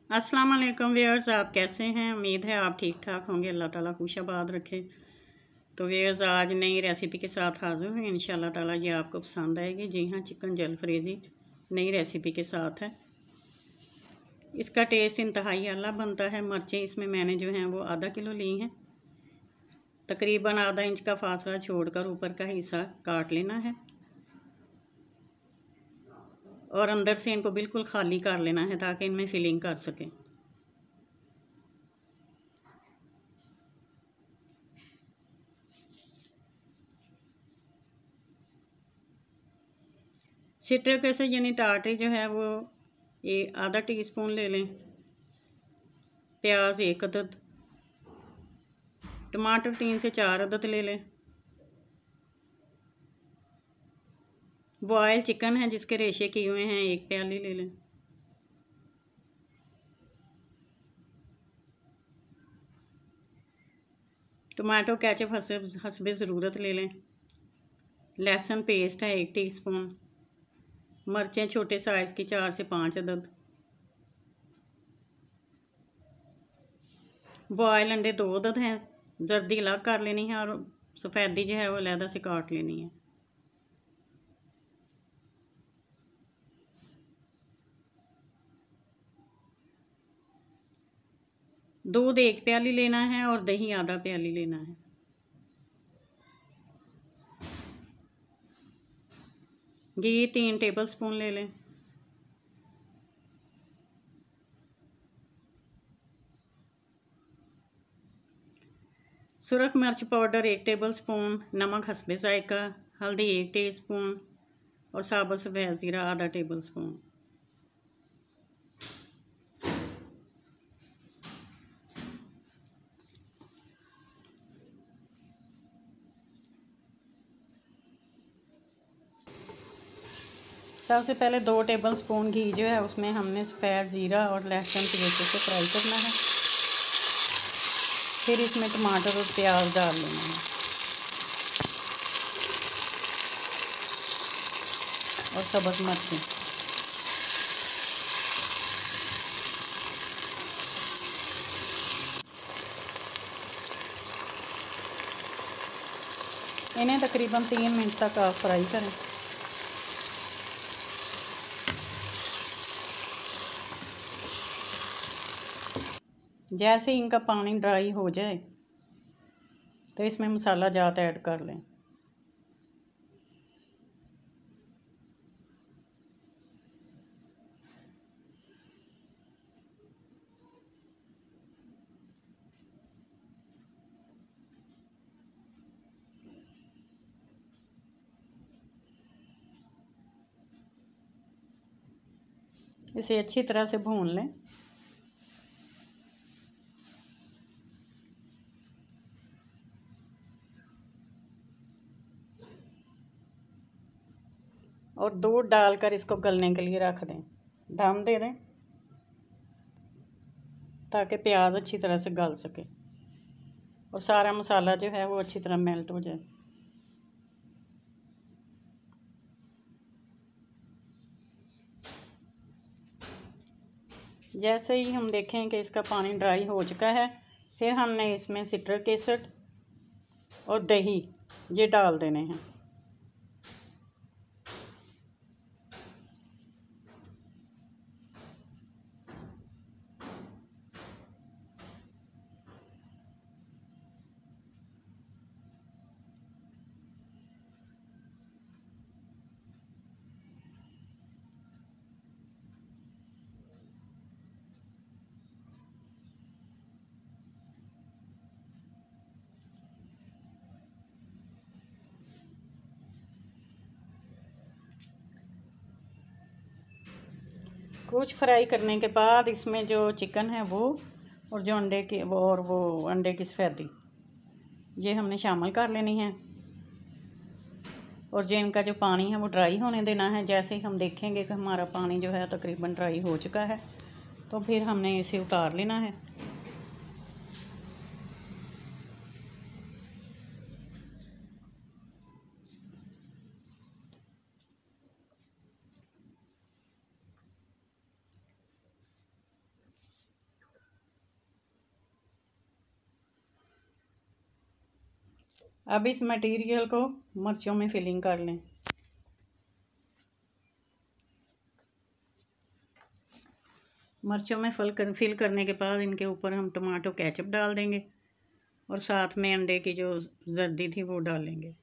अस्सलाम वालेकुम व्यूअर्स, आप कैसे हैं। उम्मीद है आप ठीक ठाक होंगे। अल्लाह ताला खुशाबाद रखे। तो व्यूअर्स, आज नई रेसिपी के साथ हाज़िर हूँ। इंशाल्लाह ताला ये आपको पसंद आएगी। जी हाँ, चिकन जलफ्रेज़ी नई रेसिपी के साथ है। इसका टेस्ट इंतहाई आला बनता है। मिर्चें इसमें मैंने जो हैं वो आधा किलो ली हैं। तकरीबन आधा इंच का फासला छोड़कर ऊपर का हिस्सा काट लेना है और अंदर से इनको बिल्कुल खाली कर लेना है ताकि इनमें फिलिंग कर सकें। सिट्रिक एसिड यानी टार्टरी जो है वो आधा टीस्पून ले लें। प्याज 1 अदद, टमाटर 3 से 4 अदद ले लें। बॉयल चिकन है जिसके रेशे किए हुए हैं 1 प्याली ले लें। टमाटो केचप हस्बे ज़रूरत ले लें। लहसुन पेस्ट है 1 टीस्पून। मिर्चें छोटे साइज़ की 4 से 5 अदद। बॉयल अंडे 2 अदद हैं। जर्दी अलग कर लेनी है और सफ़ेदी जो है वो अलहदा से काट लेनी है। दूध 1 प्याली लेना है और दही आधा प्याली लेना है। घी 3 टेबल स्पून ले लें। सुरख मिर्च पाउडर 1 टेबल स्पून, नमक हस्बे जायका, हल्दी 1 टीस्पून और साबुत सफ़ेद ज़ीरा आधा टेबल स्पून। सबसे पहले 2 टेबल स्पून घी जो है उसमें हमने सफ़ेद ज़ीरा और लहसुन की अच्छे से फ्राई करना है। फिर इसमें टमाटर और प्याज डाल लेना है और सब्ज़ मिर्चें। इन्हें तकरीबन 3 मिनट तक आप फ्राई करें। जैसे इनका पानी ड्राई हो जाए तो इसमें मसाला जात ऐड कर लें। इसे अच्छी तरह से भून लें। और दूध डालकर इसको गलने के लिए रख दें। दम दे दें ताकि प्याज अच्छी तरह से गल सके और सारा मसाला जो है वो अच्छी तरह मेल्ट हो जाए। जैसे ही हम देखें कि इसका पानी ड्राई हो चुका है, फिर हमने इसमें सिट्रिक एसिड और दही ये डाल देने हैं। कुछ फ्राई करने के बाद इसमें जो चिकन है वो और जो अंडे की वो अंडे की सफ़ेदी ये हमने शामिल कर लेनी है और जो इनका जो पानी है वो ड्राई होने देना है। जैसे ही हम देखेंगे कि हमारा पानी जो है तकरीबन ड्राई हो चुका है तो फिर हमने इसे उतार लेना है। अब इस मटेरियल को मिर्चों में फिलिंग कर लें। मिर्चों में फिल करने के बाद इनके ऊपर हम टमाटो केचप डाल देंगे और साथ में अंडे की जो जर्दी थी वो डालेंगे।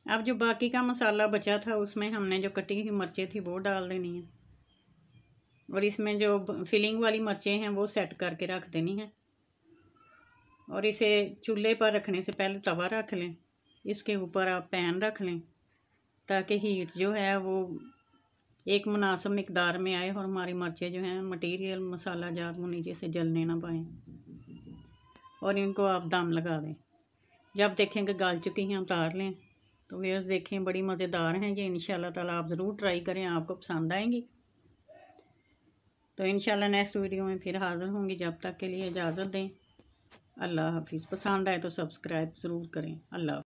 अब जो बाकी का मसाला बचा था उसमें हमने जो कटी हुई मिर्चें थी वो डाल देनी है और इसमें जो फिलिंग वाली मिर्चें हैं वो सेट करके रख देनी है। और इसे चूल्हे पर रखने से पहले तवा रख लें, इसके ऊपर आप पैन रख लें ताकि हीट जो है वो एक मुनासिब मिकदार में आए और हमारी मिर्चें जो हैं मटेरियल मसाला जात वो नीचे से जलने ना पाएँ। और इनको आप दम लगा दें। जब देखें कि गल चुकी हैं उतार लें। तो व्यूअर्स देखें बड़ी मज़ेदार हैं ये, इंशाल्लाह ताला आप ज़रूर ट्राई करें, आपको पसंद आएंगी। तो इंशाल्लाह नेक्स्ट वीडियो में फिर हाज़िर होंगी। जब तक के लिए इजाज़त दें। अल्लाह हाफिज़। पसंद आए तो सब्सक्राइब ज़रूर करें। अल्लाह।